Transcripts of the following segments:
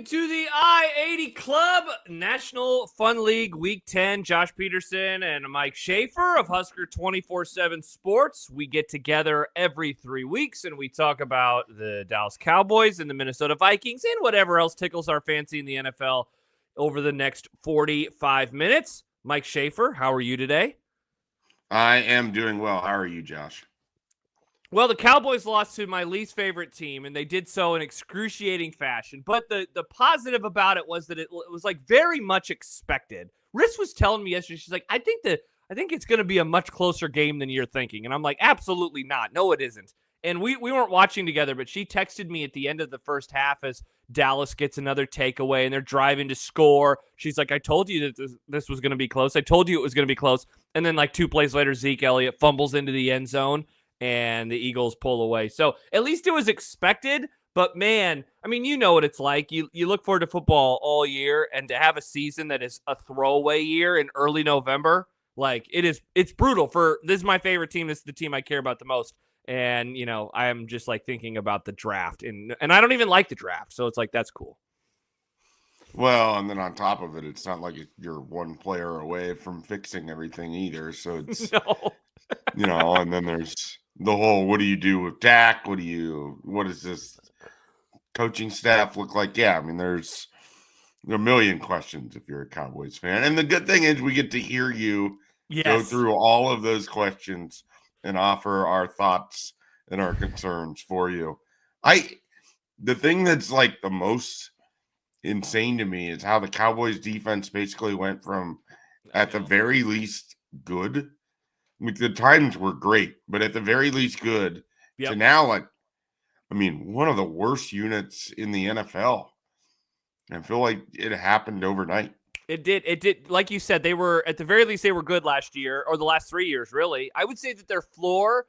to the I-80 Club National Fun League Week 10. Josh Peterson and Mike Schaefer of Husker 24/7 Sports. We get together every 3 weeks and we talk about the Dallas Cowboys and the Minnesota Vikings and whatever else tickles our fancy in the NFL over the next 45 minutes. Mike Schaefer, how are you today? I am doing well. How are you, Josh? Well, the Cowboys lost to my least favorite team, and they did so in excruciating fashion. But the positive about it was that it was like very much expected. Riss was telling me yesterday, she's like, I think it's going to be a much closer game than you're thinking. And I'm like, absolutely not. No, it isn't. And we weren't watching together, but she texted me at the end of the first half as Dallas gets another takeaway and they're driving to score. She's like, I told you that this was going to be close. I told you it was going to be close. And then like 2 plays later, Zeke Elliott fumbles into the end zone and the Eagles pull away. So at least it was expected. But man, I mean, you know what it's like. You look forward to football all year, and to have a season that is a throwaway year in early November, like it's brutal. This is my favorite team. This is the team I care about the most. And, you know, I am just like thinking about the draft, and I don't even like the draft. So it's like, that's cool. Well, and then on top of it, it's not like you're one player away from fixing everything either. So it's, No. you know, and then there's the whole, what do you do with Dak? What does this coaching staff look like? Yeah, I mean, there's a million questions if you're a Cowboys fan. And the good thing is we get to hear you go through all of those questions and offer our thoughts and our concerns for you. The thing that's like the most insane to me is how the Cowboys defense basically went from, at the very least, good. I mean, the times were great, but at the very least good, to now, like, I mean, one of the worst units in the NFL. I feel like it happened overnight. It did. Like you said, they were, at the very least, they were good last year, or the last 3 years, really. I would say that their floor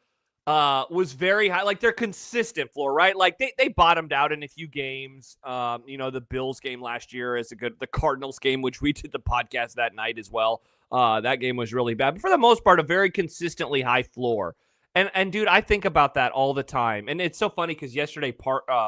was very high. Like, their consistent floor, right? Like, they bottomed out in a few games. You know, the Bills game last year is the Cardinals game, which we did the podcast that night as well. That game was really bad. But for the most part, a very consistently high floor. And dude, I think about that all the time. And it's so funny because yesterday,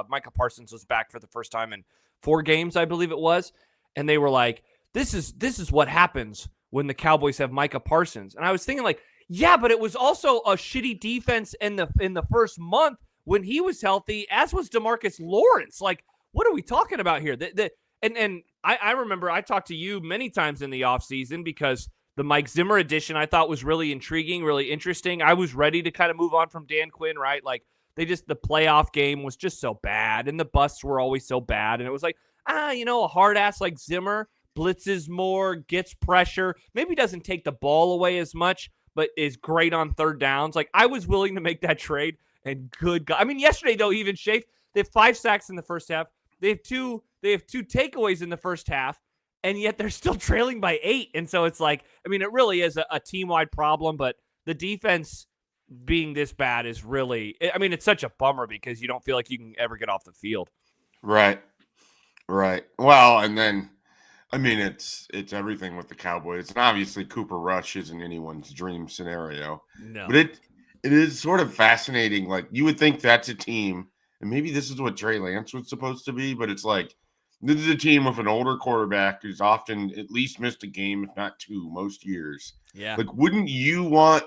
Micah Parsons was back for the first time in 4 games, I believe it was. And they were like, this is what happens when the Cowboys have Micah Parsons. And I was thinking like, yeah, but it was also a shitty defense in the first month when he was healthy, as was DeMarcus Lawrence. Like, what are we talking about here? And I remember I talked to you many times in the offseason because the Mike Zimmer edition I thought was really intriguing, really interesting. I was ready to kind of move on from Dan Quinn, right? Like, the playoff game was just so bad, and the busts were always so bad. And it was like, you know, a hard ass like Zimmer blitzes more, gets pressure, maybe doesn't take the ball away as much, but is great on third downs. Like, I was willing to make that trade, and good God. I mean, yesterday, though, even Schaef, they have 5 sacks in the first half. They have two takeaways in the first half, and yet they're still trailing by 8. And so it's like, I mean, it really is a team-wide problem, but the defense being this bad is really, I mean, it's such a bummer because you don't feel like you can ever get off the field. Right. Well, and then, I mean, it's everything with the Cowboys. And obviously Cooper Rush isn't anyone's dream scenario. No. But it is sort of fascinating. Like, you would think that's a team, and maybe this is what Trey Lance was supposed to be, but it's like, this is a team with an older quarterback who's often at least missed a game, if not 2, most years. Yeah. Like, wouldn't you want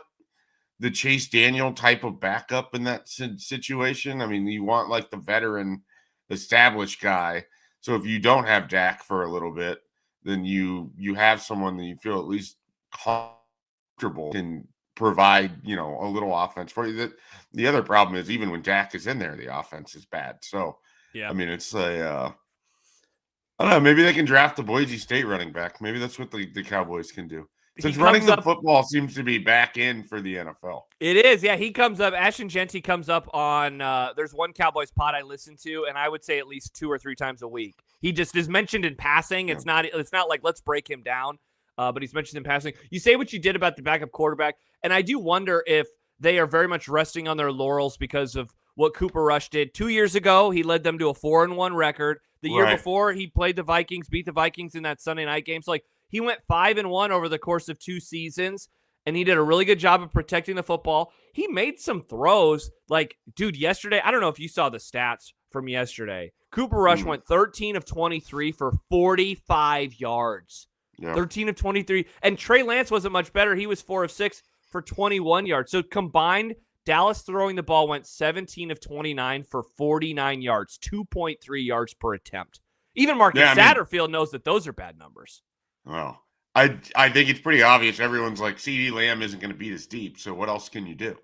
the Chase Daniel type of backup in that situation? I mean, you want like the veteran, established guy. So if you don't have Dak for a little bit, then you have someone that you feel at least comfortable can provide, you know, a little offense for you. The other problem is even when Dak is in there, the offense is bad. So, yeah, I mean, it's I don't know. Maybe they can draft the Boise State running back. Maybe that's what the Cowboys can do. Since running the football seems to be back in for the NFL. It is, yeah. He comes up. Ashton Genty comes up on. There's one Cowboys pod I listen to, and I would say at least 2 or 3 times a week. He just is mentioned in passing. It's not like let's break him down, but he's mentioned in passing. You say what you did about the backup quarterback, and I do wonder if they are very much resting on their laurels because of what Cooper Rush did 2 years ago. He led them to a 4-1 record. The year before, he played the Vikings, beat the Vikings in that Sunday night game. So, like, he went 5-1 over the course of 2 seasons, and he did a really good job of protecting the football. He made some throws. Like, dude, yesterday, I don't know if you saw the stats from yesterday, Cooper Rush went 13 of 23 for 45 yards. Yeah. 13 of 23. And Trey Lance wasn't much better. He was 4 of 6 for 21 yards. So combined, Dallas throwing the ball went 17 of 29 for 49 yards, 2.3 yards per attempt. Even Marcus Satterfield knows that those are bad numbers. Well, I think it's pretty obvious. Everyone's like, CeeDee Lamb isn't going to beat us deep, so what else can you do?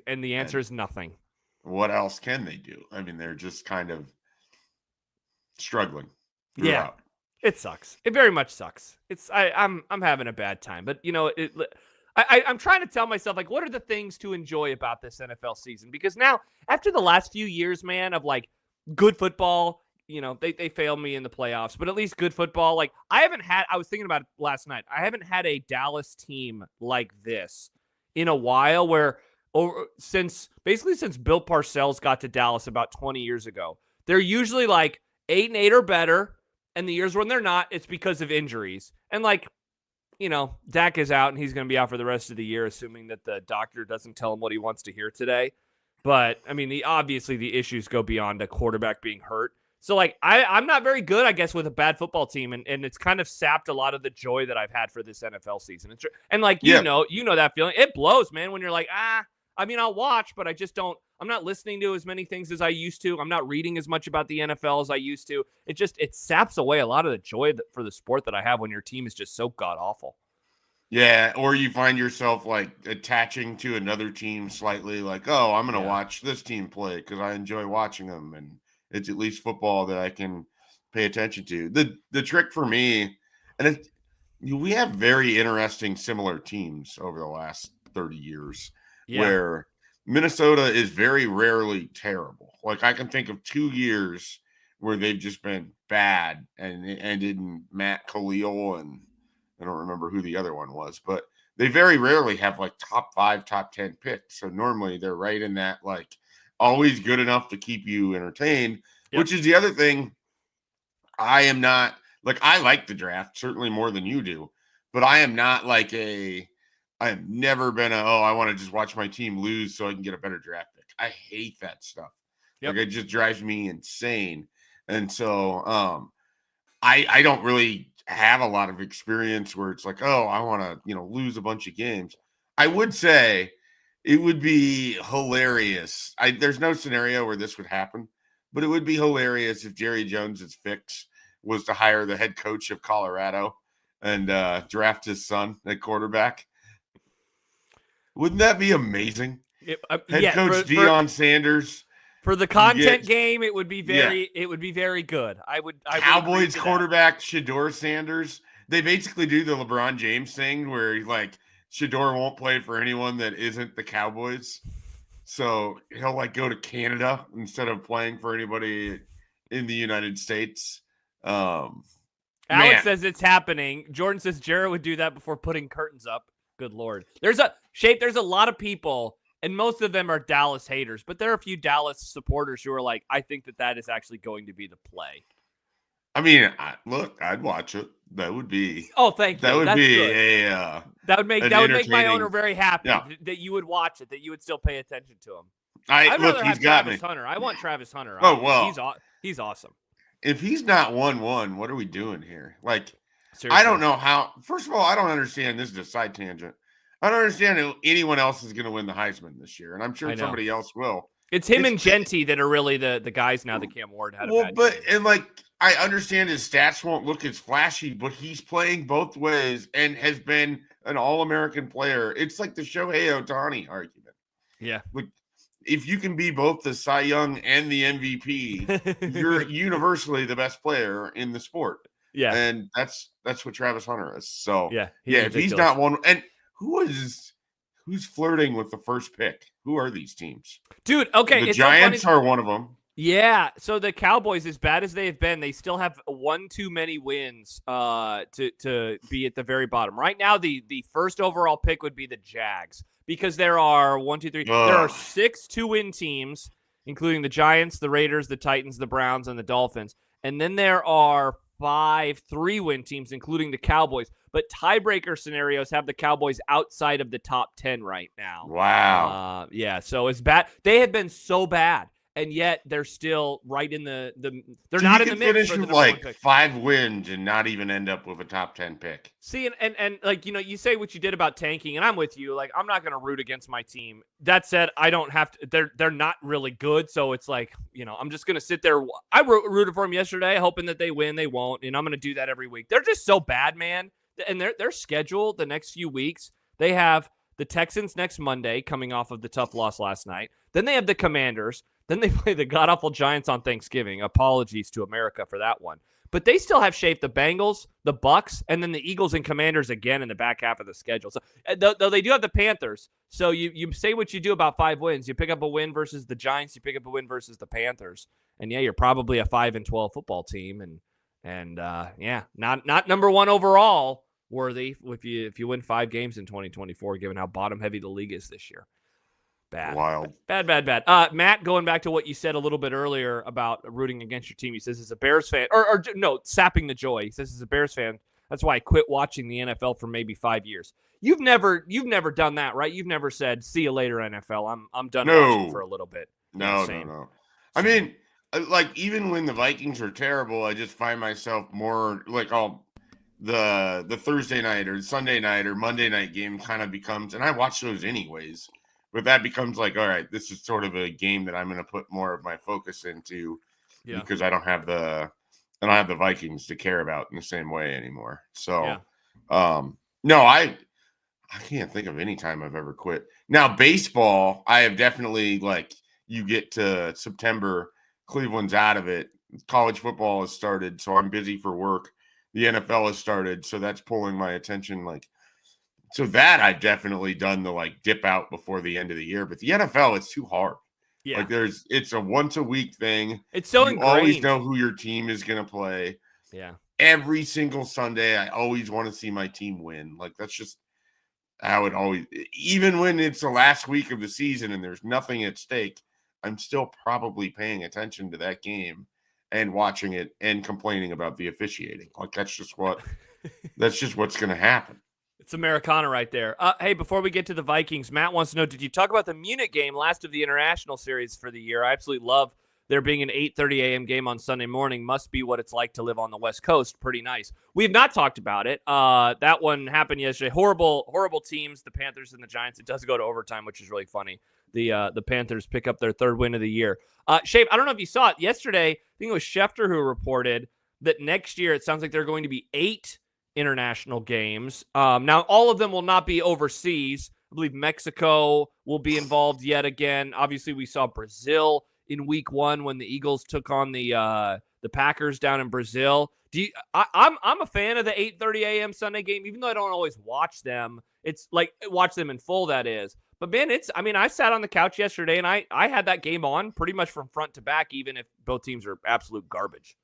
And the answer is nothing. What else can they do? I mean, they're just kind of struggling throughout. Yeah. It sucks. It very much sucks. I'm having a bad time, but I'm trying to tell myself, like, what are the things to enjoy about this NFL season? Because now, after the last few years, man, of like good football, they failed me in the playoffs, but at least good football. Like, I was thinking about it last night. I haven't had a Dallas team like this in a while, where since Bill Parcells got to Dallas about 20 years ago, they're usually like 8-8 or better. And the years when they're not, it's because of injuries. And like, Dak is out and he's going to be out for the rest of the year, assuming that the doctor doesn't tell him what he wants to hear today. But I mean, obviously the issues go beyond a quarterback being hurt. So like, I'm not very good, I guess, with a bad football team. And it's kind of sapped a lot of the joy that I've had for this NFL season. And like, you know that feeling. It blows, man, when you're like, I'll watch, but I'm not listening to as many things as I used to. I'm not reading as much about the NFL as I used to. It saps away a lot of the joy for the sport that I have when your team is just so god awful. Yeah, or you find yourself like attaching to another team slightly, like, oh, I'm going to watch this team play because I enjoy watching them, and it's at least football that I can pay attention to. The trick for me, and we have very interesting similar teams over the last 30 years. Yeah. Where Minnesota is very rarely terrible. Like, I can think of 2 years where they've just been bad, and it ended in Matt Khalil, and I don't remember who the other one was, but they very rarely have like top 5, top 10 picks. So normally they're right in that, like, always good enough to keep you entertained, which is the other thing. I am not like, I like the draft certainly more than you do, but I am not like I have never been I want to just watch my team lose so I can get a better draft pick. I hate that stuff. Like, it just drives me insane. And so I don't really have a lot of experience where it's like, I want to, lose a bunch of games. I would say it would be hilarious. There's no scenario where this would happen, but it would be hilarious if Jerry Jones's fix was to hire the head coach of Colorado and draft his son at quarterback. Wouldn't that be amazing? Head coach Deion Sanders. For the content game, it would be very good. Cowboys quarterback Shedeur Sanders. They basically do the LeBron James thing where like Shedeur won't play for anyone that isn't the Cowboys. So he'll like go to Canada instead of playing for anybody in the United States. Alex says it's happening. Jordan says Jared would do that before putting curtains up. Good Lord. There's a lot of people, and most of them are Dallas haters, but there are a few Dallas supporters who are like, I think that is actually going to be the play. I mean, I'd watch it. That would be. Oh, thank you. That would be good. That would make my owner very happy that you would watch it, that you would still pay attention to him. I'd rather have Travis Hunter. I want Travis Hunter. Oh, well. He's awesome. If he's not 1-1, what are we doing here? Like, seriously. I don't know how. First of all, I don't understand. This is a side tangent. I don't understand how anyone else is going to win the Heisman this year, and I'm sure somebody else will. It's him and Genty that are really the guys now that Cam Ward had. I understand his stats won't look as flashy, but he's playing both ways and has been an All-American player. It's like the Shohei Ohtani argument. Yeah. Like, if you can be both the Cy Young and the MVP, you're universally the best player in the sport. Yeah. And that's what Travis Hunter is. So, if he's not one. And who's flirting with the first pick? Who are these teams? Dude, okay. The Giants are one of them. Yeah. So the Cowboys, as bad as they have been, they still have one too many wins to be at the very bottom. Right now, the first overall pick would be the Jags because there are there are 6 2-win teams, including the Giants, the Raiders, the Titans, the Browns, and the Dolphins. And then there are 5 3-win teams, including the Cowboys. But tiebreaker scenarios have the Cowboys outside of the top 10 right now. Wow. So it's bad. They have been so bad. and yet they're still right in the they're So not you in the can mix finish for the with number one like pick. 5 wins and not even end up with a top 10 pick. See, and like, you say what you did about tanking, and I'm with you. Like, I'm not going to root against my team. That said, I don't have to. They're not really good, so it's like, I'm just going to sit there. I rooted for them yesterday, hoping that they win. They won't, and I'm going to do that every week. They're just so bad, man. And their schedule the next few weeks, they have the Texans next Monday, coming off of the tough loss last night. Then they have the Commanders. Then they play the god-awful Giants on Thanksgiving. Apologies to America for that one. But they still have Schaef the Bengals, the Bucks, and then the Eagles and Commanders again in the back half of the schedule. So though they do have the Panthers, so you say what you do about 5 wins. You pick up a win versus the Giants, you pick up a win versus the Panthers, and yeah, you're probably a 5-12 football team, and not number one overall worthy if you win 5 games in 2024, given how bottom heavy the league is this year. Bad. Wild. Bad. Matt, going back to what you said a little bit earlier about rooting against your team, he says, as a Bears fan, or no, sapping the joy. He says, as a Bears fan, that's why I quit watching the NFL for maybe 5 years. You've never done that, right? You've never said, see you later, NFL. I'm done watching for a little bit. No. I mean, like, even when the Vikings are terrible, I just find myself more like, the Thursday night or Sunday night or Monday night game kind of becomes, and I watch those anyways. But that becomes like, all right, this is sort of a game that I'm going to put more of my focus into because I don't have the Vikings to care about in the same way anymore. So, no, I can't think of any time I've ever quit. Now, baseball, I have definitely, like, you get to September, Cleveland's out of it. College football has started, so I'm busy for work. The NFL has started, so that's pulling my attention, like. So that I've definitely done the like dip out before the end of the year, but the NFL, it's too hard. Yeah. Like it's a once a week thing. It's so you ingrained. always know who your team is going to play. Yeah. Every single Sunday, I always want to see my team win. Like that's just how it always, even when it's the last week of the season and there's nothing at stake, I'm still probably paying attention to that game and watching it and complaining about the officiating. Like that's just what's going to happen. It's Americana right there. Hey, before we get to the Vikings, Matt wants to know, did you talk about the Munich game, last of the international series for the year? I absolutely love there being an 8:30 a.m. game on Sunday morning. Must be what it's like to live on the West Coast. Pretty nice. We have not talked about it. That one happened yesterday. Horrible teams, the Panthers and the Giants. It does go to overtime, which is really funny. The Panthers pick up their 3rd win of the year. Schaef, I don't know if you saw it yesterday. I think it was Schefter who reported that next year it sounds like there are going to be 8 international games. Now, all of them will not be overseas. I believe Mexico will be involved yet again. Obviously, we saw Brazil in week 1 when the Eagles took on the Packers down in Brazil. I'm a fan of the 8:30 a.m. Sunday game, even though I don't always watch them. It's like watch them in full, that is. But man, I sat on the couch yesterday and I had that game on pretty much from front to back, even if both teams are absolute garbage.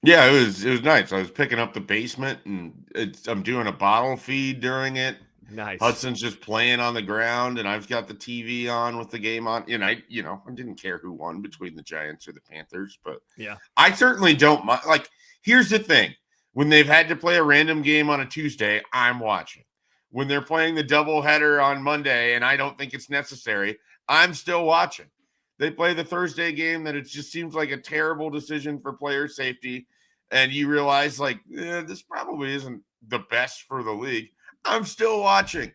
Yeah, it was nice. I was picking up the basement and I'm doing a bottle feed during it. Nice. Hudson's just playing on the ground and I've got the TV on with the game on. And I didn't care who won between the Giants or the Panthers, but yeah, I certainly don't mind. Like, here's the thing. When they've had to play a random game on a Tuesday, I'm watching. When they're playing the doubleheader on Monday and I don't think it's necessary, I'm still watching. They play the Thursday game that it just seems like a terrible decision for player safety. And you realize, like, this probably isn't the best for the league. I'm still watching.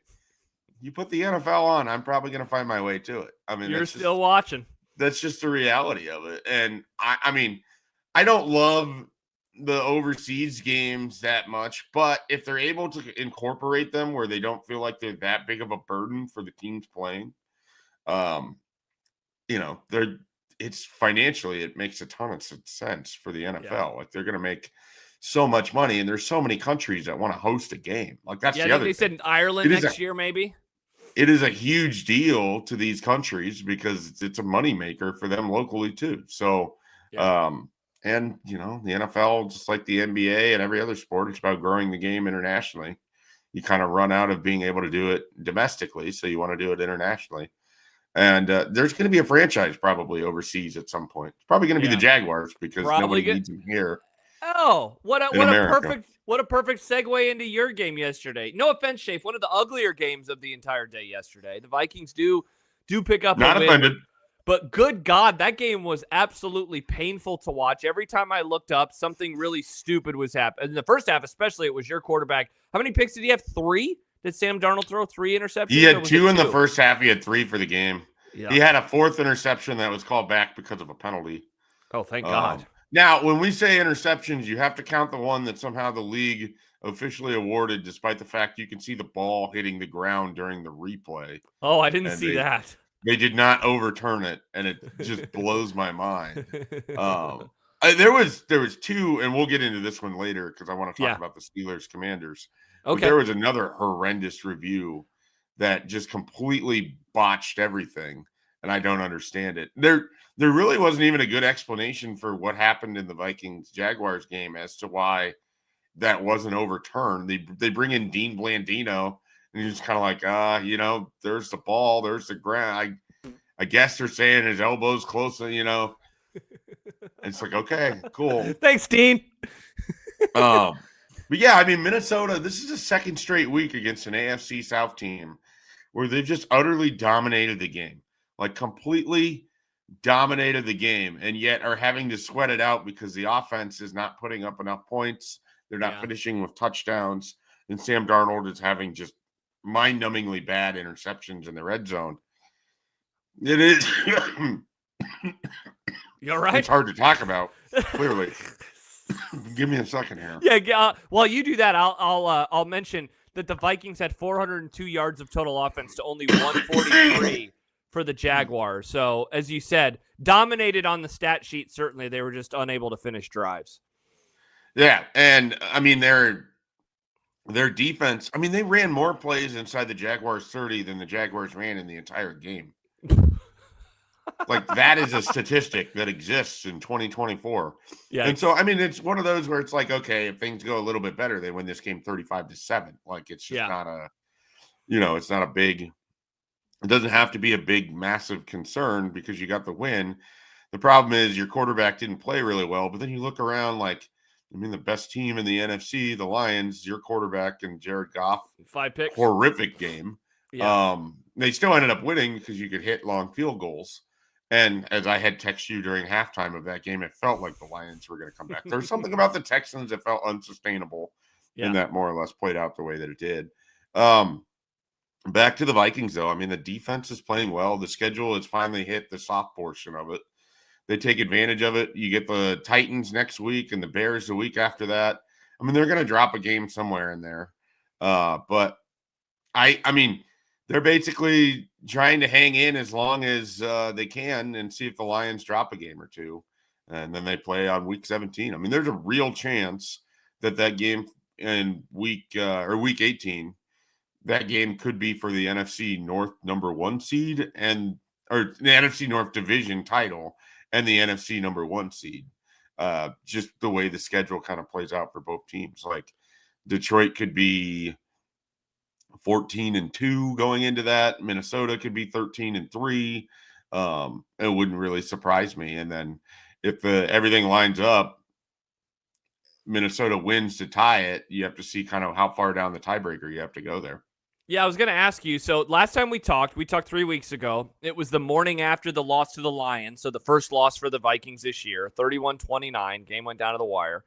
You put the NFL on, I'm probably going to find my way to it. I mean, you're still watching. That's just the reality of it. And I mean, I don't love the overseas games that much, but if they're able to incorporate them where they don't feel like they're that big of a burden for the teams playing, it's financially, it makes a ton of sense for the NFL. Yeah. Like they're going to make so much money, and there's so many countries that want to host a game. Like that's the other. They said Ireland next year, maybe. It is a huge deal to these countries because it's a moneymaker for them locally too. So, and the NFL, just like the NBA and every other sport, it's about growing the game internationally. You kind of run out of being able to do it domestically, so you want to do it internationally. And there's going to be a franchise probably overseas at some point. It's probably going to be the Jaguars because nobody needs them here. Oh, what a perfect segue into your game yesterday. No offense, Schaef, one of the uglier games of the entire day yesterday. The Vikings do pick up Not a win. offended. But good God, that game was absolutely painful to watch. Every time I looked up, something really stupid was happening. In the first half, especially, it was your quarterback. How many picks did he have? 3? Did Sam Darnold throw 3 interceptions? He Or had was it 2 in the 2? first half. He had 3 for the game. Yeah. He had a 4th interception that was called back because of a penalty. Oh, thank God. Now, when we say interceptions, you have to count the one that somehow the league officially awarded, despite the fact you can see the ball hitting the ground during the replay. Oh, I didn't And see that. They did not overturn it, and it just blows my mind. There was 2, and we'll get into this one later because I want to talk about the Steelers Commanders. Okay. But there was another horrendous review that just completely botched everything, and I don't understand it. There really wasn't even a good explanation for what happened in the Vikings-Jaguars game as to why that wasn't overturned. They bring in Dean Blandino, and he's just kind of like, there's the ball, there's the ground. I guess they're saying his elbow's close, It's like, okay, cool. Thanks, Dean. But yeah, I mean, Minnesota, this is the second straight week against an AFC South team where they've just utterly dominated the game, like completely dominated the game, and yet are having to sweat it out because the offense is not putting up enough points. They're not finishing with touchdowns, and Sam Darnold is having just mind-numbingly bad interceptions in the red zone. It is. You all right? It's hard to talk about, clearly. Give me a second here. Yeah. While you do that, I'll mention that the Vikings had 402 yards of total offense to only 143 for the Jaguars. So, as you said, dominated on the stat sheet. Certainly, they were just unable to finish drives. Yeah, and I mean their defense. I mean, they ran more plays inside the Jaguars 30 than the Jaguars ran in the entire game. Like, that is a statistic that exists in 2024. Yeah. And so, I mean, it's one of those where it's like, okay, if things go a little bit better, they win this game 35-7. Like, it's just not a, it's not a big, it doesn't have to be a big, massive concern because you got the win. The problem is your quarterback didn't play really well, but then you look around like, I mean, the best team in the NFC, the Lions, your quarterback and Jared Goff, 5 picks, horrific game. Yeah. They still ended up winning because you could hit long field goals. And as I had texted you during halftime of that game, it felt like the Lions were going to come back. There's something about the Texans that felt unsustainable, and that more or less played out the way that it did. Back to the Vikings, though. I mean, the defense is playing well. The schedule has finally hit the soft portion of it. They take advantage of it. You get the Titans next week and the Bears the week after that. I mean, they're going to drop a game somewhere in there. But I mean, they're basically trying to hang in as long as they can and see if the Lions drop a game or two. And then they play on week 17. I mean, there's a real chance that game in week 18, that game could be for the NFC North number 1 seed or the NFC North division title and the NFC number 1 seed. Just the way the schedule kind of plays out for both teams. Like, Detroit could be 14-2 going into that. Minnesota could be 13-3. It wouldn't really surprise me. And then if everything lines up, Minnesota wins to tie it, you have to see kind of how far down the tiebreaker you have to go there. Yeah, I was going to ask you. So last time we talked 3 weeks ago. It was the morning after the loss to the Lions. So the first loss for the Vikings this year, 31-29. Game went down to the wire.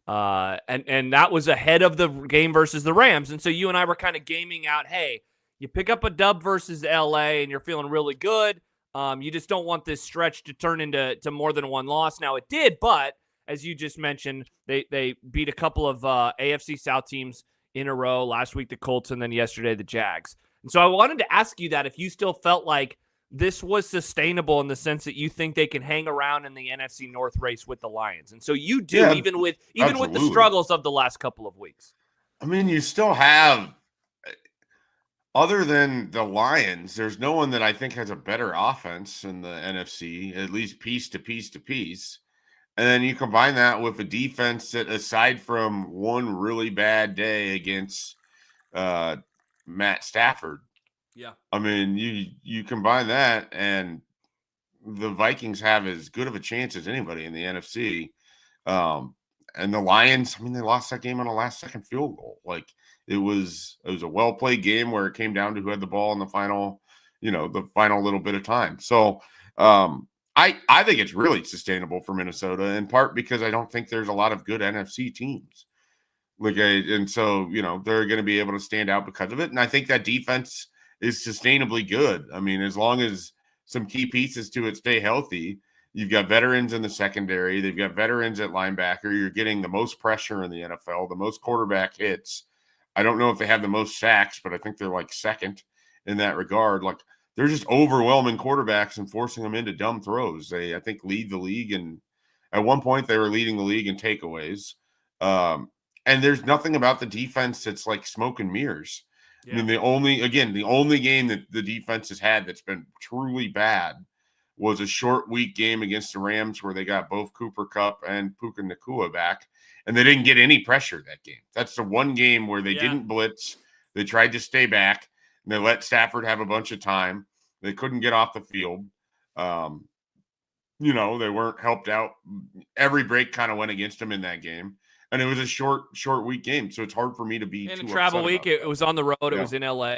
And that was ahead of the game versus the Rams. And so you and I were kind of gaming out, hey, you pick up a dub versus LA and you're feeling really good. You just don't want this stretch to turn into more than one loss. Now it did, but as you just mentioned, they beat a couple of AFC South teams in a row. Last week, the Colts, and then yesterday, the Jags. And so I wanted to ask you that if you still felt like this was sustainable in the sense that you think they can hang around in the NFC North race with the Lions. And so you do, even with the struggles of the last couple of weeks. I mean, you still have, other than the Lions, there's no one that I think has a better offense in the NFC, at least piece to piece to piece. And then you combine that with a defense that, aside from one really bad day against Matt Stafford, I mean, you combine that, and the Vikings have as good of a chance as anybody in the NFC. And the Lions, I mean, they lost that game on a last-second field goal. Like, it was a well-played game where it came down to who had the ball in the final, the final little bit of time. So I think it's really sustainable for Minnesota, in part because I don't think there's a lot of good NFC teams. And so, they're going to be able to stand out because of it. And I think that defense is sustainably good. I mean, as long as some key pieces to it stay healthy, you've got veterans in the secondary. They've got veterans at linebacker. You're getting the most pressure in the NFL, the most quarterback hits. I don't know if they have the most sacks, but I think they're like second in that regard. Like, they're just overwhelming quarterbacks and forcing them into dumb throws. They, I think, lead the league. And at one point, they were leading the league in takeaways. And there's nothing about the defense that's like smoke and mirrors. Yeah. I mean, the only game that the defense has had that's been truly bad was a short week game against the Rams where they got both Cooper Kupp and Puka Nacua back, and they didn't get any pressure that game. That's the one game where they didn't blitz. They tried to stay back, and they let Stafford have a bunch of time. They couldn't get off the field. They weren't helped out. Every break kind of went against them in that game. And it was a short week game, so it's hard for me to be in too a travel week. It was on the road. Yeah. It was in LA.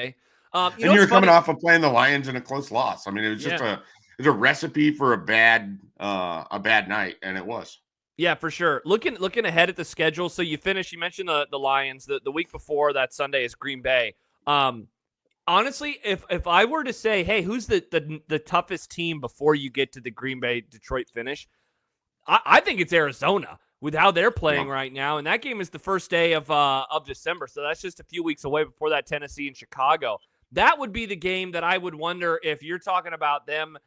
You're coming off of playing the Lions in a close loss. I mean, it was just a recipe for a bad night, and it was. Yeah, for sure. Looking ahead at the schedule. So you mentioned the Lions. The week before that Sunday is Green Bay. Honestly, if I were to say, hey, who's the toughest team before you get to the Green Bay Detroit finish, I think it's Arizona. With how they're playing right now. And that game is the first day of December. So that's just a few weeks away before that Tennessee and Chicago. That would be the game that I would wonder if you're talking about them,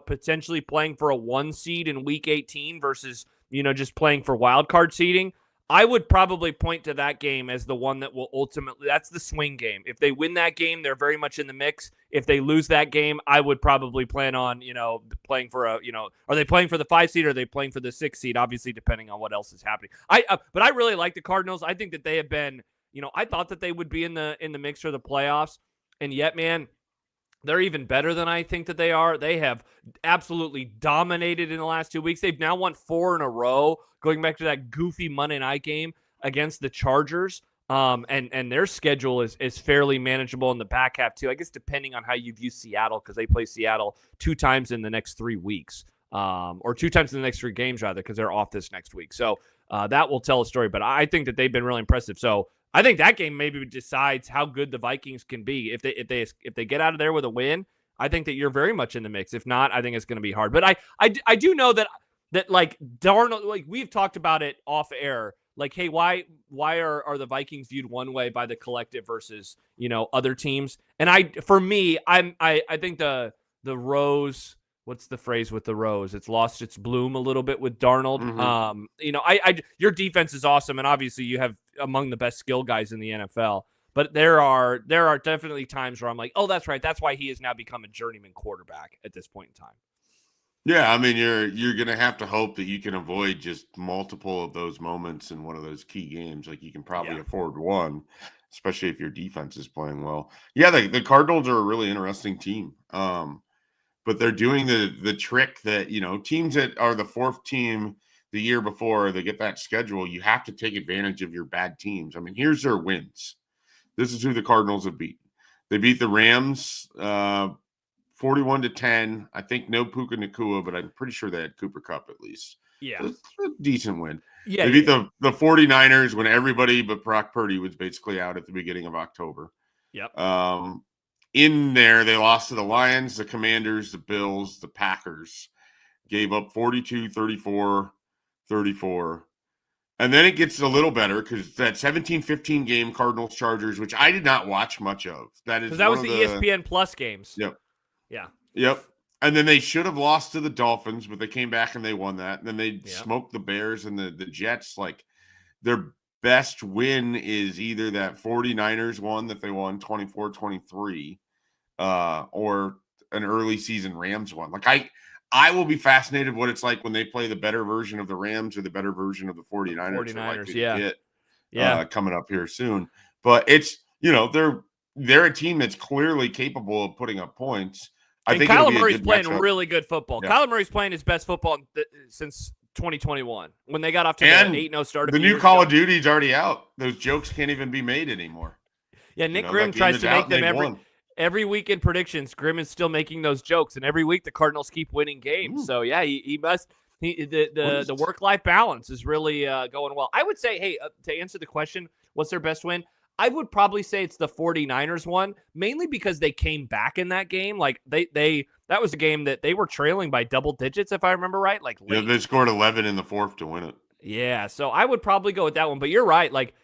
potentially playing for a 1 seed in week 18 versus, just playing for wild card seeding. I would probably point to that game as the one that will ultimately, that's the swing game. If they win that game, they're very much in the mix. If they lose that game, I would probably plan on, playing for are they playing for the 5 seed or are they playing for the 6 seed? Obviously, depending on what else is happening. But I really like the Cardinals. I think that they have been, I thought that they would be in the mix for the playoffs. And yet, man, they're even better than I think that they are. They have absolutely dominated in the last 2 weeks. They've now won 4 in a row, going back to that goofy Monday night game against the Chargers. And their schedule is fairly manageable in the back half, too. I guess depending on how you view Seattle, because they play Seattle 2 times in the next 3 weeks. Or 2 times in the next 3 games, rather, because they're off this next week. So that will tell a story. But I think that they've been really impressive. So I think that game maybe decides how good the Vikings can be. If they get out of there with a win, I think that you're very much in the mix. If not, I think it's going to be hard. But I do know that like Darnold, like we've talked about it off air. Like, hey, why are the Vikings viewed one way by the collective versus other teams? And I think the rose. What's the phrase with the rose? It's lost its bloom a little bit with Darnold. Mm-hmm. Your defense is awesome, and obviously you have among the best skill guys in the NFL. But there are definitely times where I'm like, oh, that's right. That's why he has now become a journeyman quarterback at this point in time. Yeah, I mean, you're going to have to hope that you can avoid just multiple of those moments in one of those key games. Like you can probably afford one, especially if your defense is playing well. Yeah, the Cardinals are a really interesting team. But they're doing the trick that, teams that are the 4th team the year before they get that schedule, you have to take advantage of your bad teams. I mean, here's their wins. This is who the Cardinals have beat. They beat the Rams 41-10. I think no Puka Nacua, but I'm pretty sure they had Cooper Kupp at least. Yeah. So it's a decent win. Yeah, they beat the 49ers when everybody but Brock Purdy was basically out at the beginning of October. Yep. In there, they lost to the Lions, the Commanders, the Bills, the Packers. Gave up 42, 34, 34. And then it gets a little better because that 17-15 game, Cardinals-Chargers, which I did not watch much of. That was the ESPN Plus games. Yep. Yeah. Yep. And then they should have lost to the Dolphins, but they came back and they won that. And then they smoked the Bears and the Jets. Like, their best win is either that 49ers one that they won 24-23 or an early season Rams one. Like I will be fascinated what it's like when they play the better version of the Rams or the better version of the 49ers. Coming up here soon. But it's, they're a team that's clearly capable of putting up points. I think Kyler Murray's playing really good football. Yeah. Kyler Murray's playing his best football since 2021 when they got off to an 8-0 start. The new Call of Duty's already out. Those jokes can't even be made anymore. Yeah, Nick Grimm tries to make them every week in predictions, Grim is still making those jokes, and every week the Cardinals keep winning games. Ooh, So yeah, he must. what The is work-life balance is really going well. I would say, hey, to answer the question, what's their best win? I would probably say it's the 49ers one, mainly because they came back in that game. Like that was a game that they were trailing by double digits, if I remember right, like Yeah, late. they scored 11 in the fourth to win it. Yeah, so I would probably go with that one. But you're right. Like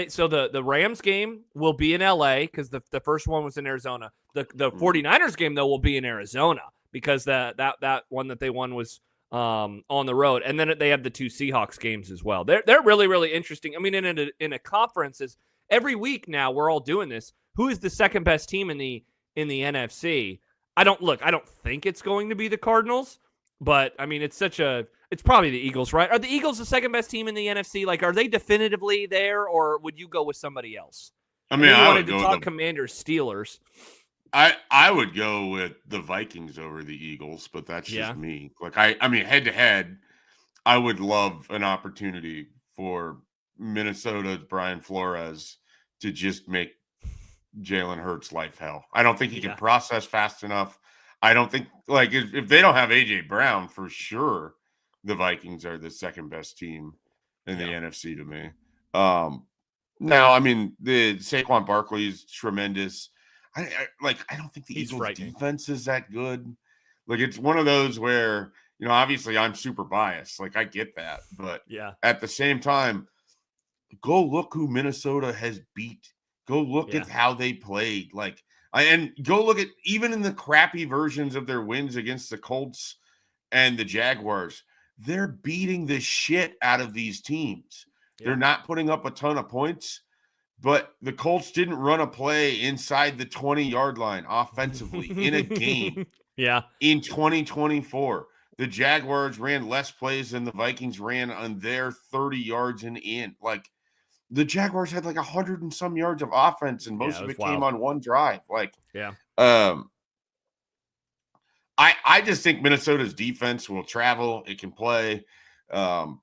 so the Rams game will be in LA because the first one was in Arizona. The 49ers game though will be in Arizona because that one that they won was on the road. And then they have the two Seahawks games as well. They're really, really interesting. I mean, in a conference is every week now we're all doing this. Who is the second best team in the NFC? I don't think it's going to be the Cardinals, but I mean it's probably the Eagles, right? Are the Eagles the second best team in the NFC? Like, are they definitively there, or would you go with somebody else? I I mean, know you I wanted would to go talk with Commanders, Steelers. I would go with the Vikings over the Eagles, but that's just Yeah. me. Like I mean, head to head, I would love an opportunity for Minnesota's Brian Flores to just make Jalen Hurts' life hell. I don't think he can Yeah. process fast enough. I don't think like if they don't have AJ Brown, for sure, the Vikings are the second best team in the NFC to me. Now, I mean, the Saquon Barkley is tremendous. I don't think the He's Eagles' frightening. defense is that good. Like it's one of those where obviously I'm super biased. Like I get that, but Yeah. at the same time, go look who Minnesota has beat. Go look Yeah. at how they played. And go look at even in the crappy versions of their wins against the Colts and the Jaguars, they're beating the shit out of these teams. Yeah. They're not putting up a ton of points, but the Colts didn't run a play inside the 20-yard line offensively in a game Yeah. in 2024. The Jaguars ran less plays than the Vikings ran on their 30 yards and in. Like the Jaguars had like 100 and some yards of offense, and most It of was it came wild. on one drive. Yeah. I just think Minnesota's defense will travel. It can play. And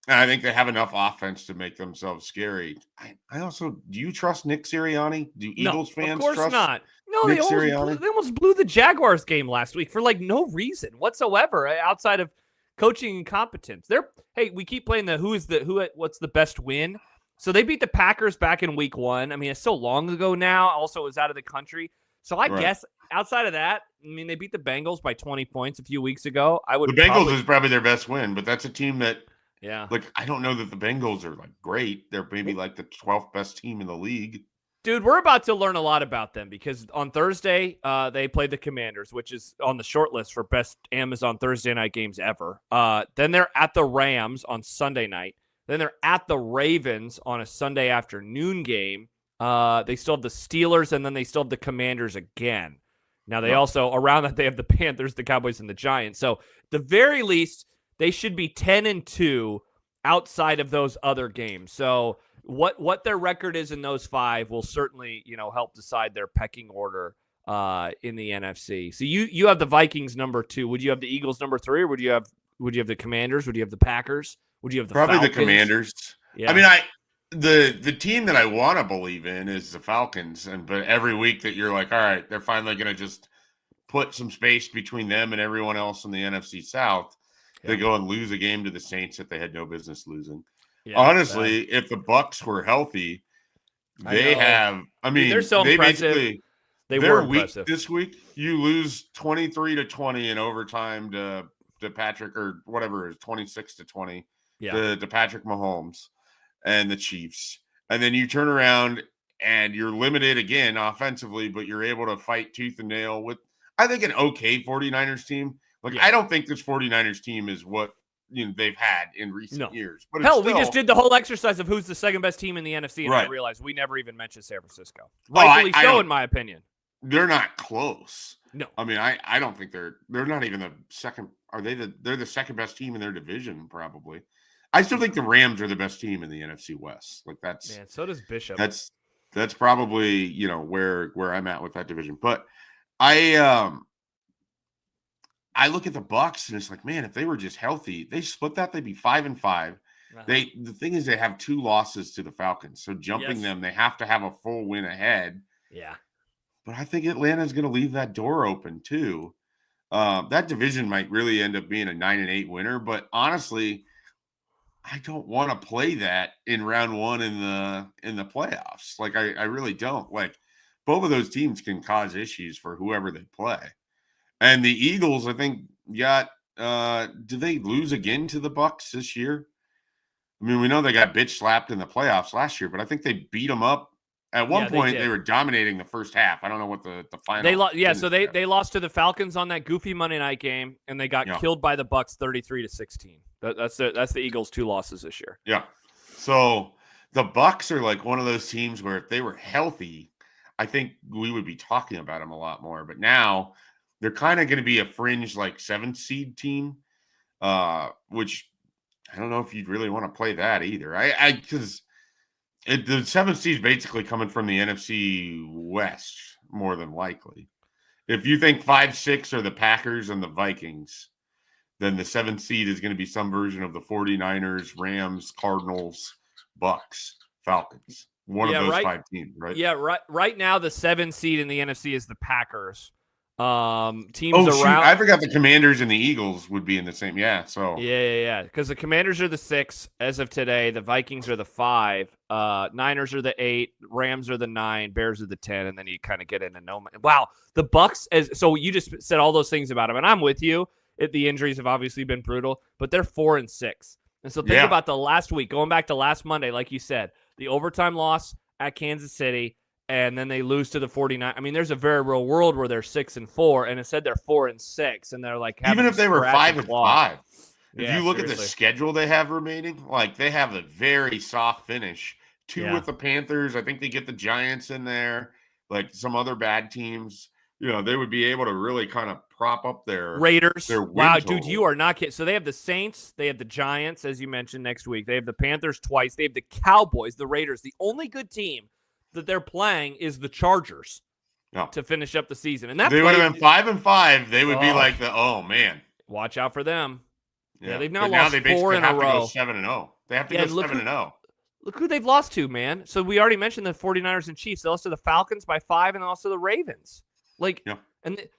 I think they have enough offense to make themselves scary. I also, do you trust Nick Sirianni? Do No, Eagles fans of course trust not. No, Nick Sirianni? they almost blew the Jaguars game last week for like no reason whatsoever outside of coaching incompetence. Hey, we keep playing what's the best win? So they beat the Packers back in week 1. I mean, it's so long ago now. Also, it was out of the country. So I guess outside of that, I mean, they beat the Bengals by 20 points a few weeks ago. The Bengals is probably their best win, but that's a team that, yeah. like, I don't know that the Bengals are like great. They're maybe like the 12th best team in the league. Dude, we're about to learn a lot about them because on Thursday, they played the Commanders, which is on the short list for best Amazon Thursday night games ever. Then they're at the Rams on Sunday night. Then they're at the Ravens on a Sunday afternoon game. They still have the Steelers, and then they still have the Commanders again. Now, they also, around that, they have the Panthers, the Cowboys, and the Giants. So, at the very least, they should be 10-2 outside of those other games. So, what their record is in those 5 will certainly, help decide their pecking order in the NFC. So, you have the Vikings number 2. Would you have the Eagles number 3, or would you have the Commanders? Would you have the Packers? Would you have the Probably Falcons? the Commanders. Yeah. I mean, the team that I want to believe in is the Falcons, but every week that you're like, all right, they're finally going to just put some space between them and everyone else in the NFC South. They go and lose a game to the Saints that they had no business losing. Yeah, honestly, if the Bucs were healthy, they have. I mean, they're so impressive. Their week this week, you lose 23-20 in overtime to Patrick, or whatever it is, 26-20 to Patrick Mahomes and the Chiefs. And then you turn around and you're limited again offensively, but you're able to fight tooth and nail with, I think, an okay 49ers team. I don't think this 49ers team is what they've had in recent years. But hell, we just did the whole exercise of who's the second best team in the NFC, and I realized we never even mentioned San Francisco. Rightfully so, in my opinion. They're not close. No. I mean, I don't think they're not even the second. They're the second best team in their division, probably. I still think the Rams are the best team in the NFC West. So does Bishop. That's probably, where I'm at with that division. But I look at the Bucs and it's like, man, if they were just healthy, they split that, they'd be 5-5. Uh-huh. The thing is, they have 2 losses to the Falcons. So jumping them, they have to have a full win ahead. Yeah. but I think Atlanta's going to leave that door open too. That division might really end up being a 9-8 winner, but honestly, I don't want to play that in round one in the playoffs. Like I really don't. Like both of those teams can cause issues for whoever they play. And the Eagles, I think, got did they lose again to the Bucs this year? I mean, we know they got bitch slapped in the playoffs last year, but I think they beat them up. At one point, they were dominating the first half. I don't know what the final. They lost. Yeah, so they lost to the Falcons on that goofy Monday night game, and they got killed by the Bucs 33-16. That's the Eagles' 2 losses this year. Yeah. So the Bucs are like one of those teams where if they were healthy, I think we would be talking about them a lot more. But now they're kind of going to be a fringe like 7th seed team, which I don't know if you'd really want to play that either. Because the 7th seed is basically coming from the NFC West more than likely. If you think 5, 6 are the Packers and the Vikings, then the 7th seed is going to be some version of the 49ers, Rams, Cardinals, Bucks, Falcons. One of those 5 teams, right? Yeah, right now the 7th seed in the NFC is the Packers. Teams around. Shoot. I forgot the Commanders and the Eagles would be in the same. Yeah. So yeah. Because the Commanders are the 6 as of today. The Vikings are the 5. Niners are the 8. Rams are the 9. Bears are the 10. And then you kind of get into no. Wow, the Bucks. So you just said all those things about them, and I'm with you. The injuries have obviously been brutal, but they're 4-6. And so think about the last week, going back to last Monday, like you said, the overtime loss at Kansas City. And then they lose to the 49. I mean, there's a very real world where they're 6-4, and it said they're 4-6, and they're like even if they were 5-5. If you look seriously. at the schedule they have remaining, like they have a very soft finish. 2 with the Panthers. I think they get the Giants in there, like some other bad teams. You know, they would be able to really kind of prop up their Raiders. Wow, total. dude, you are not kidding. So they have the Saints, they have the Giants, as you mentioned, next week. They have the Panthers twice. They have the Cowboys, the Raiders. The only good team that they're playing is the Chargers to finish up the season. And that they would have been 5-5. They would be like man. Watch out for them. Yeah, they've now lost they 4 in a row. 7-0. They have to go 7-0. Look who they've lost to, man. So we already mentioned the 49ers and Chiefs. They lost to the Falcons by 5 and also the Ravens.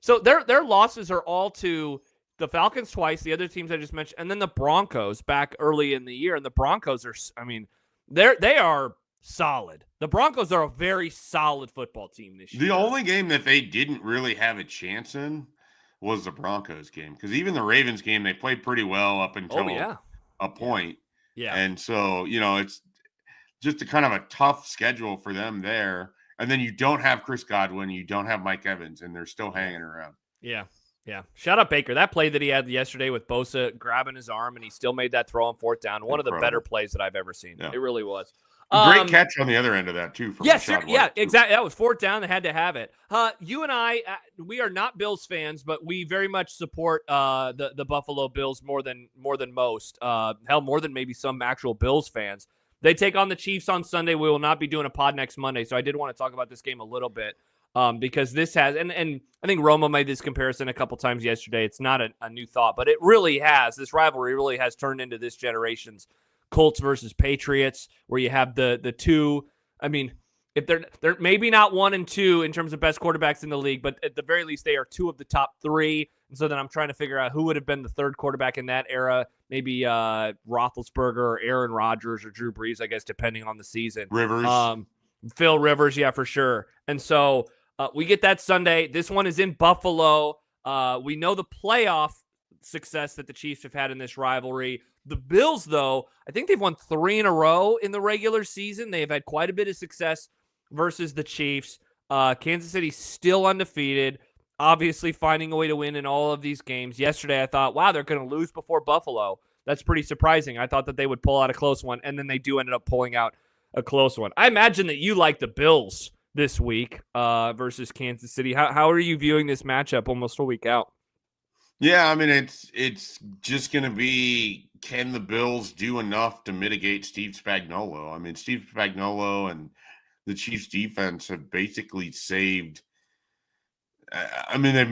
So their losses are all to the Falcons twice, the other teams I just mentioned, and then the Broncos back early in the year. And the Broncos are, I mean, they are solid. The Broncos are a very solid football team this year. The only game that they didn't really have a chance in was the Broncos game, because even the Ravens game, they played pretty well up until a point. Yeah. And so, it's just a kind of a tough schedule for them there. And then you don't have Chris Godwin, you don't have Mike Evans, and they're still hanging around. Yeah. Shout out Baker. That play that he had yesterday with Bosa grabbing his arm, and he still made that throw on 4th down. One of the better plays that I've ever seen. Yeah. It really was. Great catch on the other end of that, too. Exactly. That was 4th down. They had to have it. You and I, we are not Bills fans, but we very much support the Buffalo Bills more than most. Hell, more than maybe some actual Bills fans. They take on the Chiefs on Sunday. We will not be doing a pod next Monday, so I did want to talk about this game a little bit because this has, and I think Romo made this comparison a couple times yesterday. It's not a new thought, but it really has. This rivalry really has turned into this generation's Colts versus Patriots, where you have the two. I mean, if they're maybe not 1 and 2 in terms of best quarterbacks in the league, but at the very least they are 2 of the top 3. And so then I'm trying to figure out who would have been the 3rd quarterback in that era. Maybe Roethlisberger or Aaron Rodgers or Drew Brees, I guess, depending on the season. Rivers, Phil Rivers, yeah, for sure. And so we get that Sunday. This one is in Buffalo. We know the playoff success that the Chiefs have had in this rivalry. The Bills, though, I think they've won 3 in a row in the regular season. They've had quite a bit of success versus the Chiefs. Kansas City still undefeated, obviously finding a way to win in all of these games. Yesterday, I thought, wow, they're going to lose before Buffalo. That's pretty surprising. I thought that they would pull out a close one, and then they do end up pulling out a close one. I imagine that you like the Bills this week versus Kansas City. How are you viewing this matchup almost a week out? Yeah, I mean, it's just going to be, can the Bills do enough to mitigate Steve Spagnuolo? I mean, Steve Spagnuolo and the Chiefs defense have basically saved. I mean, they've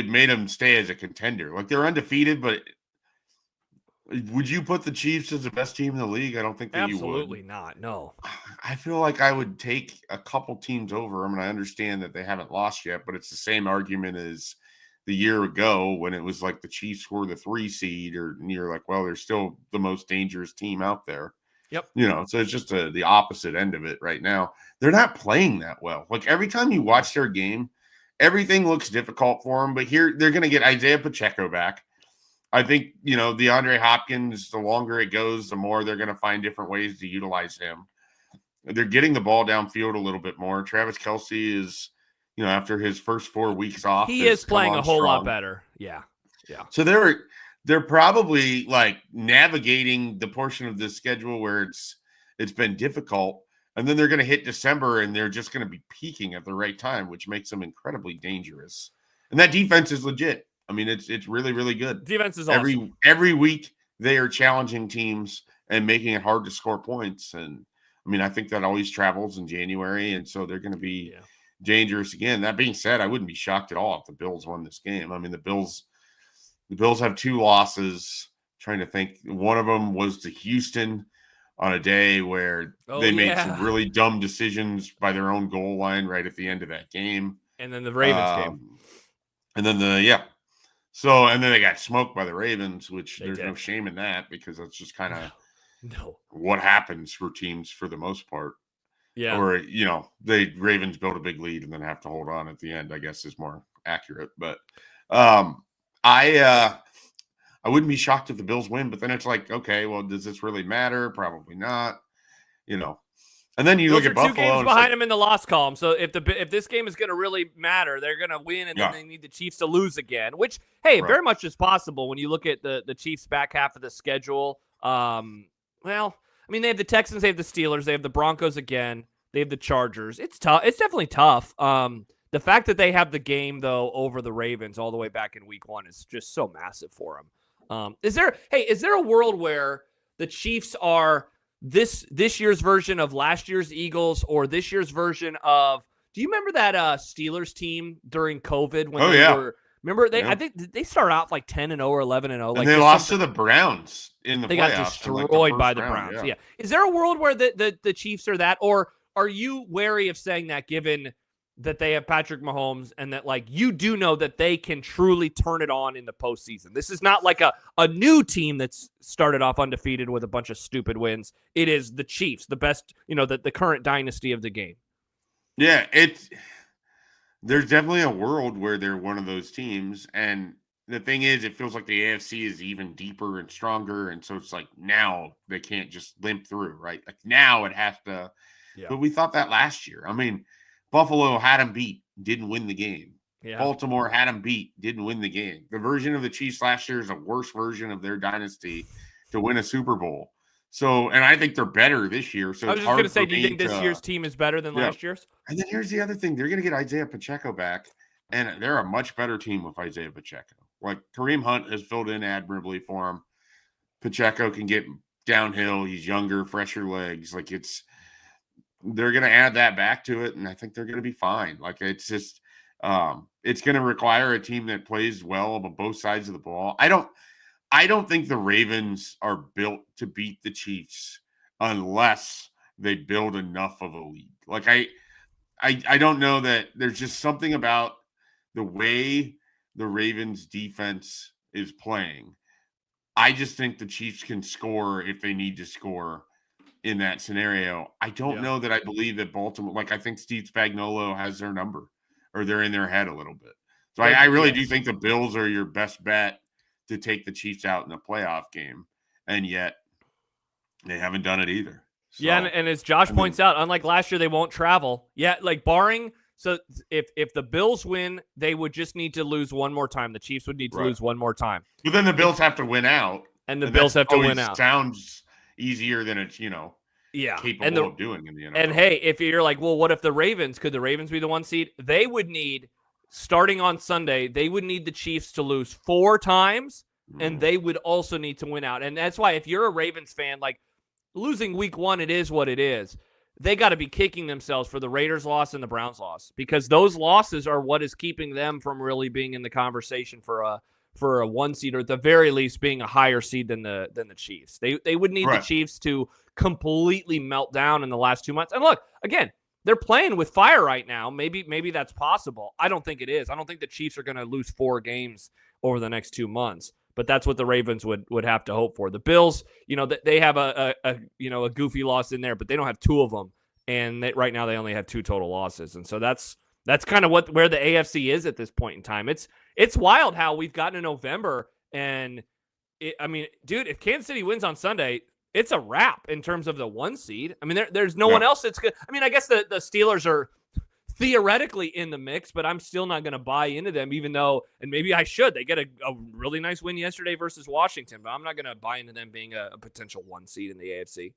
made them stay as a contender. Like, they're undefeated, but Would you put the Chiefs as the best team in the league? I don't think that you would. Absolutely not. No. I feel like I would take a couple teams over them, and I understand that they haven't lost yet, but it's the same argument as the year ago when it was like the Chiefs were the 3 seed, or you're like, well, they're still the most dangerous team out there. Yep. So it's just the opposite end of it right now. They're not playing that well. Like every time you watch their game, everything looks difficult for them, but here they're going to get Isaiah Pacheco back. I think, DeAndre Hopkins, the longer it goes, the more they're going to find different ways to utilize him. They're getting the ball downfield a little bit more. Travis Kelce is, after his first 4 weeks off, he is playing a whole lot better. Yeah. Yeah. So they're probably like navigating the portion of the schedule where it's been difficult. And then they're going to hit December and they're just going to be peaking at the right time, which makes them incredibly dangerous. And that defense is legit. I mean, it's really, really good. Defense is awesome. Every week they are challenging teams and making it hard to score points. And I mean, I think that always travels in January, and so they're going to be dangerous again. That being said, I wouldn't be shocked at all if the Bills won this game. I mean, the Bills have 2 losses. Trying to think, one of them was to Houston on a day where they made some really dumb decisions by their own goal line right at the end of that game. And then the Ravens game. And then So, and then they got smoked by the Ravens, which there's no shame in that because that's just kind of what happens for teams for the most part. Yeah. Or, the Ravens build a big lead and then have to hold on at the end, I guess is more accurate. But I wouldn't be shocked if the Bills win, but then it's like, okay, well, does this really matter? Probably not, And then you look at Buffalo. 2 games behind them in the loss column. So if this game is going to really matter, they're going to win, and then they need the Chiefs to lose again. Which, hey, very much is possible when you look at the Chiefs' back half of the schedule. Well, I mean, they have the Texans, they have the Steelers, they have the Broncos again, they have the Chargers. It's tough. It's definitely tough. The fact that they have the game though over the Ravens all the way back in Week 1 is just so massive for them. Is there a world where the Chiefs are this year's version of last year's Eagles, or this year's version of, do you remember that Steelers team during COVID when I think they started out like 10-0 or 11-0. And they lost to the Browns in the playoffs. They got destroyed by the Browns. Yeah. Is there a world where the Chiefs are that, or are you wary of saying that given that they have Patrick Mahomes and that you do know that they can truly turn it on in the postseason? This is not like a new team that's started off undefeated with a bunch of stupid wins. It is the Chiefs, the best, the current dynasty of the game. Yeah, there's definitely a world where they're one of those teams. And the thing is, it feels like the AFC is even deeper and stronger. And so it's like now they can't just limp through, right? Like now it has to. Yeah. But we thought that last year. I mean, Buffalo had them beat, didn't win the game. Yeah. Baltimore had them beat, didn't win the game. The version of the Chiefs last year is a worse version of their dynasty to win a Super Bowl. So, and I think they're better this year. So I was just going to say, do you think this year's team is better than last year's? And then here's the other thing. They're going to get Isaiah Pacheco back, and they're a much better team with Isaiah Pacheco. Like Kareem Hunt has filled in admirably for him. Pacheco can get downhill. He's younger, fresher legs. They're going to add that back to it, and I think they're going to be fine. It's just it's going to require a team that plays well on both sides of the ball. I don't think the Ravens are built to beat the Chiefs unless they build enough of a lead. I don't know that there's just something about the way the Ravens defense is playing. I just think the Chiefs can score if they need to score in that scenario. I don't know that I believe that Baltimore, I think Steve Spagnuolo has their number, or they're in their head a little bit. So I really do think the Bills are your best bet to take the Chiefs out in a playoff game, and yet they haven't done it either. So, yeah, and as Josh points out, unlike last year, they won't travel. Yeah, barring, so if the Bills win, they would just need to lose one more time. The Chiefs would need to lose one more time. But then the Bills have to win out. And the Bills have to win out. Sounds easier than it's, capable of doing in the NFL. And hey, if you're like, well, what if could the Ravens be the 1 seed? They would need, starting on Sunday, they would need the Chiefs to lose 4 times, and they would also need to win out. And that's why if you're a Ravens fan, losing Week 1, it is what it is. They got to be kicking themselves for the Raiders loss and the Browns loss, because those losses are what is keeping them from really being in the conversation for for a 1 seed, or at the very least being a higher seed than the Chiefs. They would need the Chiefs to completely melt down in the last 2 months. And look, again, they're playing with fire right now. Maybe that's possible. I don't think it is. I don't think the Chiefs are going to lose 4 games over the next 2 months. But that's what the Ravens would have to hope for. The Bills, they have a goofy loss in there, but they don't have 2 of them, and right now they only have 2 total losses. And so that's kind of where the AFC is at this point in time. It's wild how we've gotten to November, and dude, if Kansas City wins on Sunday, it's a wrap in terms of the 1 seed. I mean, there's no one else that's good. I mean, I guess the Steelers are theoretically in the mix, but I'm still not going to buy into them, even though, and maybe I should. They get a really nice win yesterday versus Washington, but I'm not going to buy into them being a potential 1 seed in the AFC.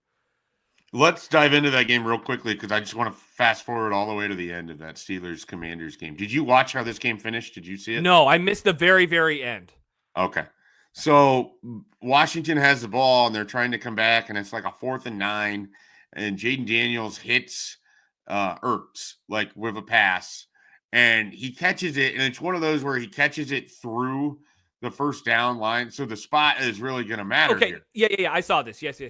Let's dive into that game real quickly, because I just want to fast forward all the way to the end of that Steelers-Commanders game. Did you watch how this game finished? Did you see it? No, I missed the very, very end. Okay. So Washington has the ball, and they're trying to come back, and it's like a 4th and 9, and Jaden Daniels hits Ertz with a pass, and he catches it, and it's one of those where he catches it through the first down line, so the spot is really going to matter. Okay, here. Yeah, I saw this. Yes.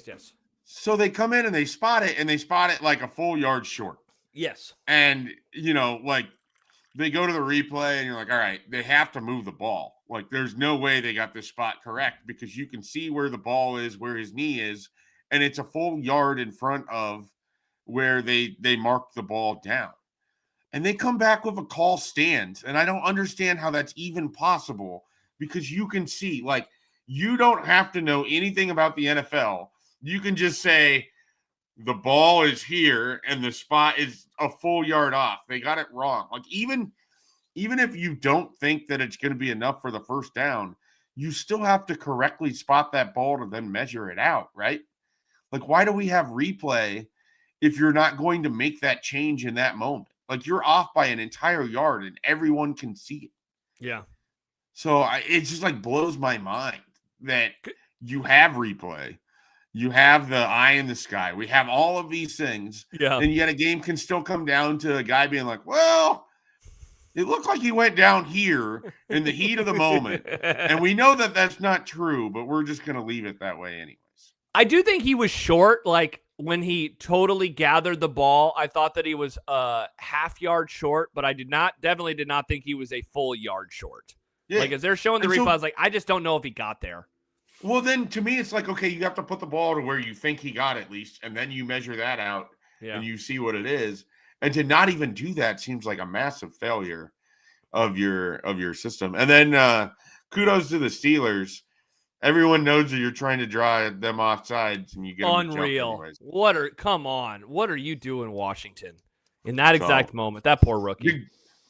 So they come in and they spot it like a full yard short. Yes. And they go to the replay, and you're like, all right, they have to move the ball. Like, there's no way they got this spot correct, because you can see where the ball is, where his knee is, and it's a full yard in front of where they mark the ball down. And they come back with a call stand, and I don't understand how that's even possible, because you can see, you don't have to know anything about the NFL. You can just say the ball is here and the spot is a full yard off. They got it wrong. Even if you don't think that it's going to be enough for the first down, you still have to correctly spot that ball to then measure it out, right? Why do we have replay if you're not going to make that change in that moment? You're off by an entire yard and everyone can see it. Yeah. So it just blows my mind that you have replay. You have the eye in the sky. We have all of these things. Yeah. And yet a game can still come down to a guy being like, well, it looked like he went down here in the heat of the moment. And we know that that's not true, but we're just going to leave it that way anyways. I do think he was short. When he totally gathered the ball, I thought that he was a half yard short, but I definitely did not think he was a full yard short. Yeah. As they're showing the replay, I was I just don't know if he got there. Well, then to me, it's okay, you have to put the ball to where you think he got at least, and then you measure that out and you see what it is. And to not even do that seems like a massive failure of your system. And then kudos to the Steelers. Everyone knows that you're trying to draw them off sides, and you get unreal. Come on. What are you doing, Washington? In that exact moment, that poor rookie.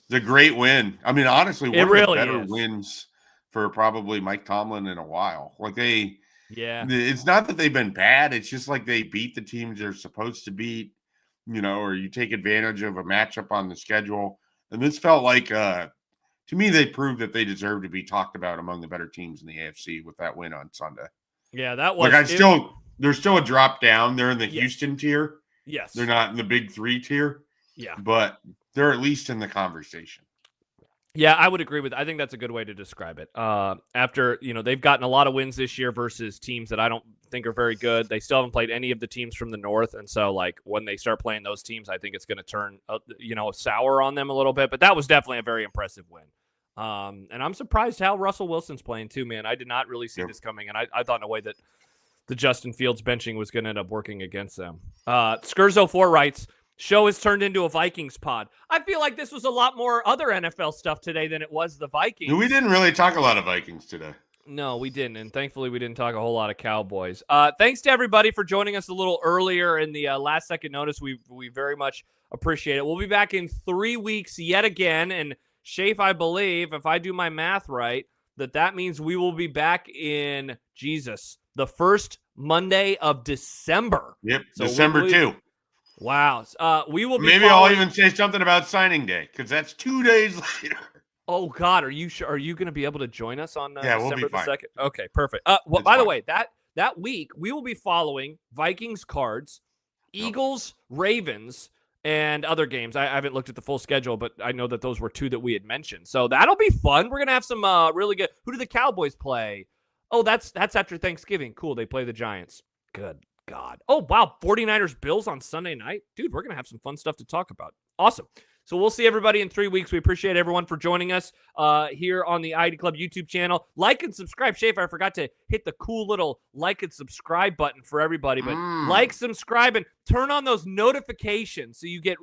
It's a great win. I mean, honestly, one of the better wins for probably Mike Tomlin in a while. It's not that they've been bad. It's just they beat the teams they're supposed to beat, or you take advantage of a matchup on the schedule. And this felt to me, they proved that they deserve to be talked about among the better teams in the AFC with that win on Sunday. Yeah, that was they're still a drop down. They're in the Houston tier. Yes. They're not in the big 3 tier. Yeah. But they're at least in the conversation. Yeah, I would agree with. I think that's a good way to describe it. After they've gotten a lot of wins this year versus teams that I don't think are very good. They still haven't played any of the teams from the North, and so when they start playing those teams, I think it's going to turn sour on them a little bit. But that was definitely a very impressive win. And I'm surprised how Russell Wilson's playing too, man. I did not really see this coming, and I thought in a way that the Justin Fields benching was going to end up working against them. Skurzo4 writes, show has turned into a Vikings pod. I feel like this was a lot more other NFL stuff today than it was the Vikings. We didn't really talk a lot of Vikings today. No, we didn't, and thankfully we didn't talk a whole lot of Cowboys. Thanks to everybody for joining us a little earlier in the last-second notice. We very much appreciate it. We'll be back in 3 weeks yet again, and Schaef, I believe, if I do my math right, that means we will be back in, the first Monday of December. Yep, so December 2. Wow. We will be Maybe I'll even say something about signing day, because that's 2 days later. Oh, God. Are you sure? Are you going to be able to join us on December we'll be fine. 2nd? Okay, perfect. By the way, that week, we will be following Vikings Cards, Eagles, Ravens, and other games. I haven't looked at the full schedule, but I know that those were 2 that we had mentioned. So that'll be fun. We're going to have some really good. Who do the Cowboys play? Oh, that's after Thanksgiving. Cool. They play the Giants. Good God. Oh, wow. 49ers Bills on Sunday night. Dude, we're going to have some fun stuff to talk about. Awesome. So we'll see everybody in 3 weeks. We appreciate everyone for joining us here on the ID Club YouTube channel. Like and subscribe. Schaefer, I forgot to hit the cool little like and subscribe button for everybody. But like, subscribe, and turn on those notifications so you get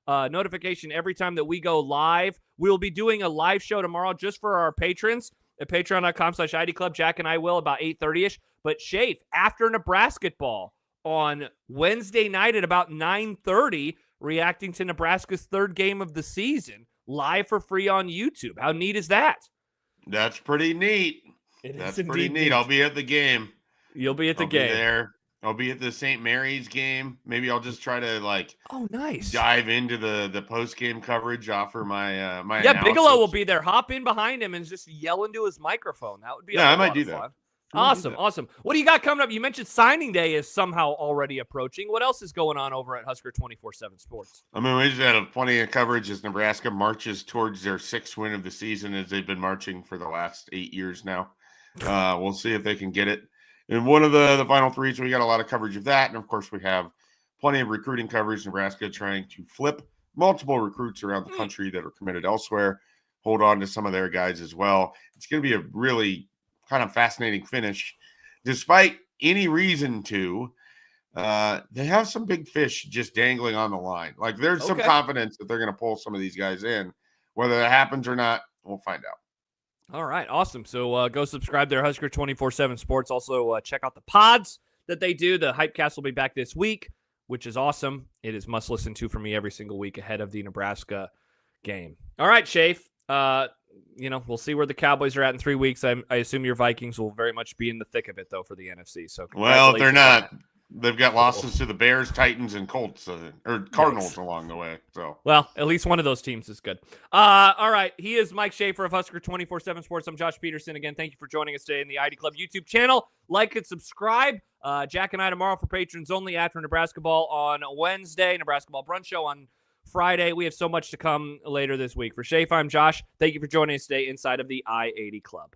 notification every time that we go live. We'll be doing a live show tomorrow just for our patrons at patreon.com/ID Club. Jack and I will about 8:30ish. But Schaef, after Nebraska ball on Wednesday night at about 9:30, reacting to Nebraska's 3rd game of the season, live for free on YouTube. How neat is that? That's pretty neat. That's pretty neat. I'll be at the game. You'll be at the game. Be there. I'll be at the St. Mary's game. Maybe I'll just try to nice, dive into the post game coverage. Offer my my analysis. Bigelow will be there. Hop in behind him and just yell into his microphone. That would be I might do that. Awesome. What do you got coming up? You mentioned signing day is somehow already approaching. What else is going on over at Husker 24/7 Sports? I mean, we just had plenty of coverage as Nebraska marches towards their 6th win of the season, as they've been marching for the last 8 years now. We'll see if they can get it. And one of the final 3, so we got a lot of coverage of that. And, of course, we have plenty of recruiting coverage. Nebraska trying to flip multiple recruits around the country that are committed elsewhere, hold on to some of their guys as well. It's going to be a really kind of fascinating finish. Despite any reason to, they have some big fish just dangling on the line. Like, there's some confidence that they're going to pull some of these guys in. Whether that happens or not, we'll find out. All right, awesome. So go subscribe to Husker 24/7 Sports. Also, check out the pods that they do. The Hypecast will be back this week, which is awesome. It is must listen to for me every single week ahead of the Nebraska game. All right, Schaef. We'll see where the Cowboys are at in 3 weeks. I assume your Vikings will very much be in the thick of it, though, for the NFC. So, well, if they're not, they've got losses to the Bears, Titans, and Colts, or Cardinals along the way. So, well, at least one of those teams is good. All right, he is Mike Schaefer of Husker 24/7 Sports. I'm Josh Peterson. Again, thank you for joining us today in the ID Club YouTube channel. Like and subscribe. Jack and I tomorrow for patrons only after Nebraska ball on Wednesday. Nebraska ball brunch show on Friday. We have so much to come later this week. For Schaefer, I'm Josh. Thank you for joining us today inside of the I-80 Club.